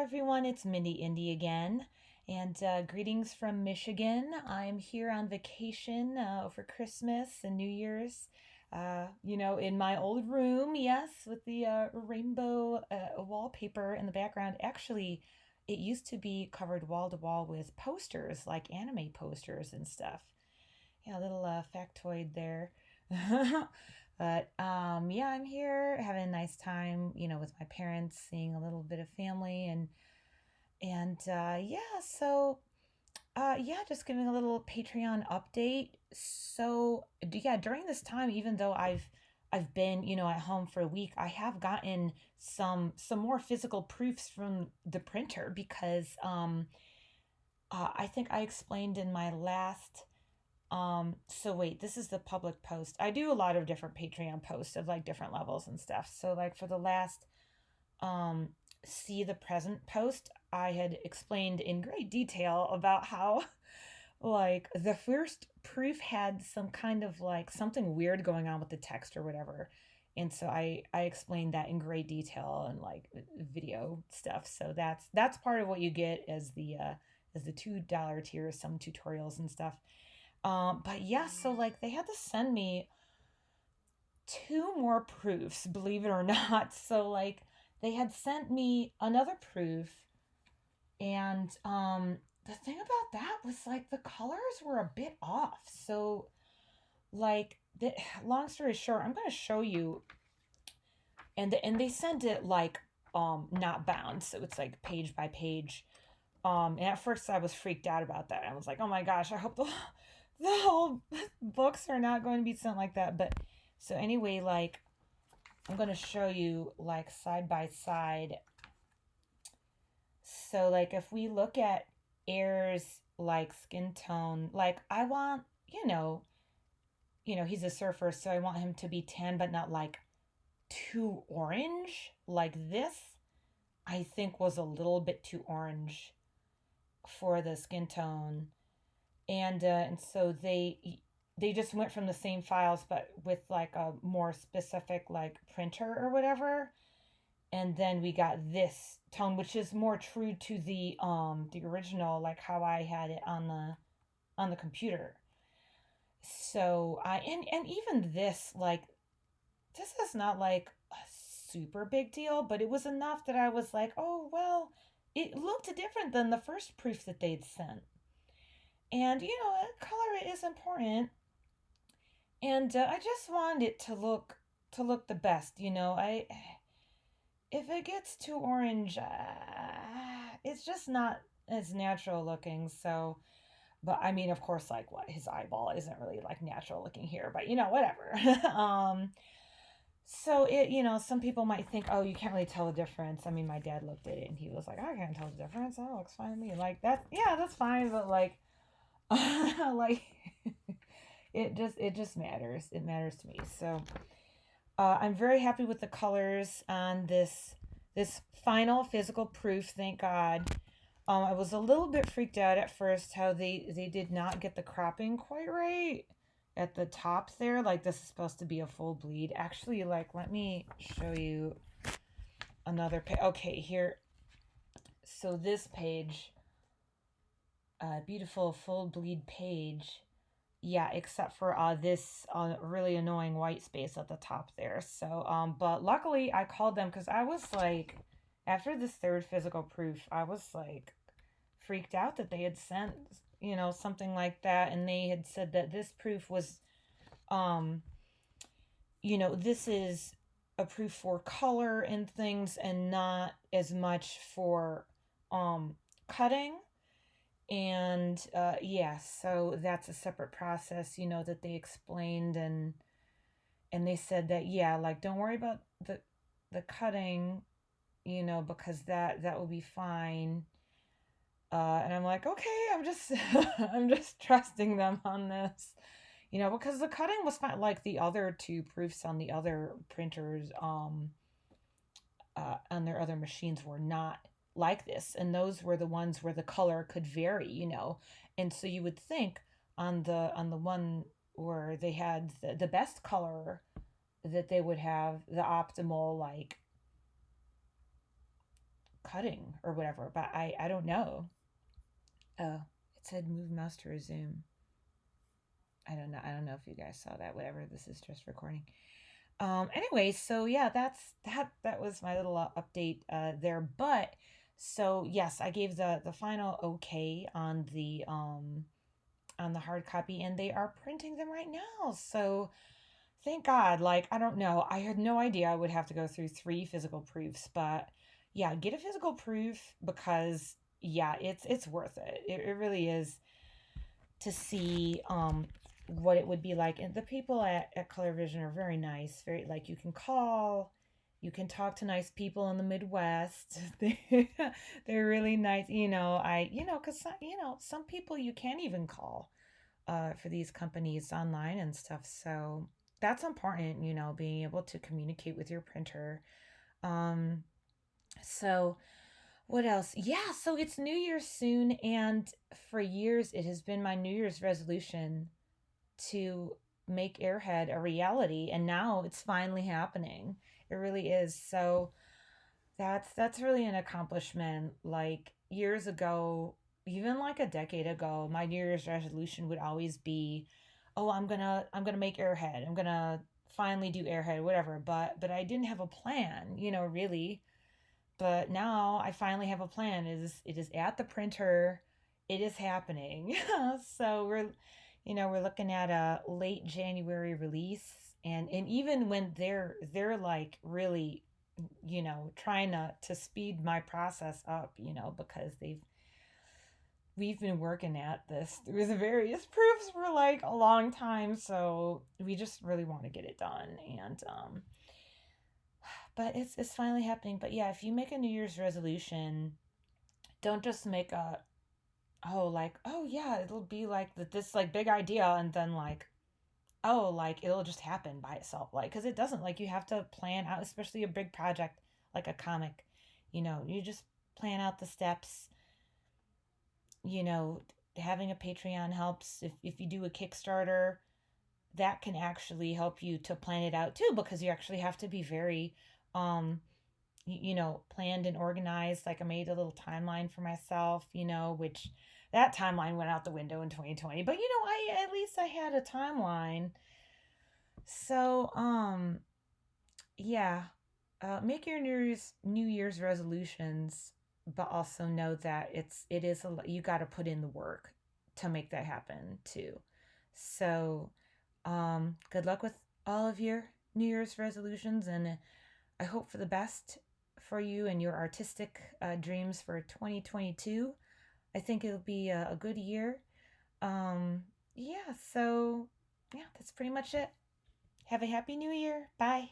everyone, it's Mindy Indy again, and greetings from Michigan. I'm here on vacation over Christmas and New Year's. In my old room, yes, with the rainbow wallpaper in the background. Actually, it used to be covered wall to wall with posters, like anime posters and stuff. Yeah, a little factoid there. But I'm here having a nice time, with my parents, seeing a little bit of family, and just giving a little Patreon update. So yeah, during this time, even though I've been, at home for a week, I have gotten some more physical proofs from the printer because I think I explained in my last so wait, this is the public post. I do a lot of different Patreon posts of like different levels and stuff. So like for the last um see the present post, I had explained in great detail about how like the first proof had some kind of like something weird going on with the text or whatever. And so I explained that in great detail and like video stuff. So that's part of what you get as the $2 tier, some tutorials and stuff. But yeah, so like they had to send me two more proofs, believe it or not. So like they had sent me another proof, and the thing about that was like the colors were a bit off. So like the long story short, I'm gonna show you, and they sent it like not bound, so it's like page by page. And at first I was freaked out about that. I was like, oh my gosh, I hope the whole books are not going to be sent like that. But so anyway, like I'm going to show you like side by side. So like if we look at Air's like skin tone, like I want, he's a surfer, so I want him to be tan but not like too orange. Like this I think was a little bit too orange for the skin tone. And so they just went from the same files but with like a more specific like printer or whatever, and then we got this tone which is more true to the original, like how I had it on the computer. So I and even this, like, this is not like a super big deal, but it was enough that I was like, oh well, it looked different than the first proof that they'd sent. And color is important, and I just wanted it to look the best. I if it gets too orange, it's just not as natural looking. So, but I mean, of course, like what his eyeball isn't really like natural looking here, but whatever. So some people might think, oh, you can't really tell the difference. I mean, my dad looked at it and he was like, I can't tell the difference. That looks fine to me. Like that, yeah, that's fine, but like, like it just matters. It matters to me. So I'm very happy with the colors on this final physical proof. Thank God. I was a little bit freaked out at first how they did not get the cropping quite right at the top there. Like this is supposed to be a full bleed. Actually, like let me show you another page. Okay, here. So this page, beautiful full bleed page. Yeah, except for this really annoying white space at the top there. So, but luckily I called them because I was like, after this third physical proof, I was like freaked out that they had sent, something like that, and they had said that this proof was, um, this is a proof for color and things, and not as much for cutting. And yeah, so that's a separate process, that they explained, and they said that, yeah, like don't worry about the cutting, because that will be fine. And I'm like, okay, I'm just I'm just trusting them on this, because the cutting was fine. Like the other two proofs on the other printers, on their other machines were not like this, and those were the ones where the color could vary, and so you would think on the one where they had the best color that they would have the optimal like cutting or whatever, but I don't know. Oh, it said move mouse to resume. I don't know. I don't know if you guys saw that. Whatever. This is just recording. Anyway, so yeah, that was my little update there. But so yes, I gave the final okay on the hard copy, and they are printing them right now. So thank God. Like, I don't know. I had no idea I would have to go through three physical proofs, but yeah, get a physical proof because yeah, it's worth it. It really is to see what it would be like. And the people at Color Vision are very nice. Very like you can call, you can talk to nice people in the Midwest. They're really nice. Because some people you can't even call for these companies online and stuff. So that's important, being able to communicate with your printer. Um, so what else? Yeah, so it's New Year's soon, and for years it has been my New Year's resolution to make Airhead a reality, and now it's finally happening. It really is. So that's really an accomplishment. Like years ago, even like a decade ago, my New Year's resolution would always be, "Oh, I'm gonna make Airhead. I'm gonna finally do Airhead, whatever." But I didn't have a plan, really. But now I finally have a plan. It is at the printer. It is happening. So we're looking at a late January release, and even when they're like really trying to speed my process up, because we've been working at this through the various proofs for like a long time, so we just really want to get it done. And but it's finally happening. But yeah, if you make a New Year's resolution, don't just make a, oh, like, oh yeah, it'll be like this like big idea, and then like, oh, like it'll just happen by itself, like, because it doesn't. Like, you have to plan out, especially a big project like a comic. You just plan out the steps. you know Having a Patreon helps. If you do a Kickstarter, that can actually help you to plan it out too, because you actually have to be very planned and organized. Like, I made a little timeline for myself, which that timeline went out the window in 2020. But I at least I had a timeline. So yeah, make your New Year's resolutions, but also know that it is you got to put in the work to make that happen too. So good luck with all of your New Year's resolutions, and I hope for the best for you and your artistic dreams for 2022. I think it'll be a good year. Yeah, so yeah, that's pretty much it. Have a happy new year. Bye.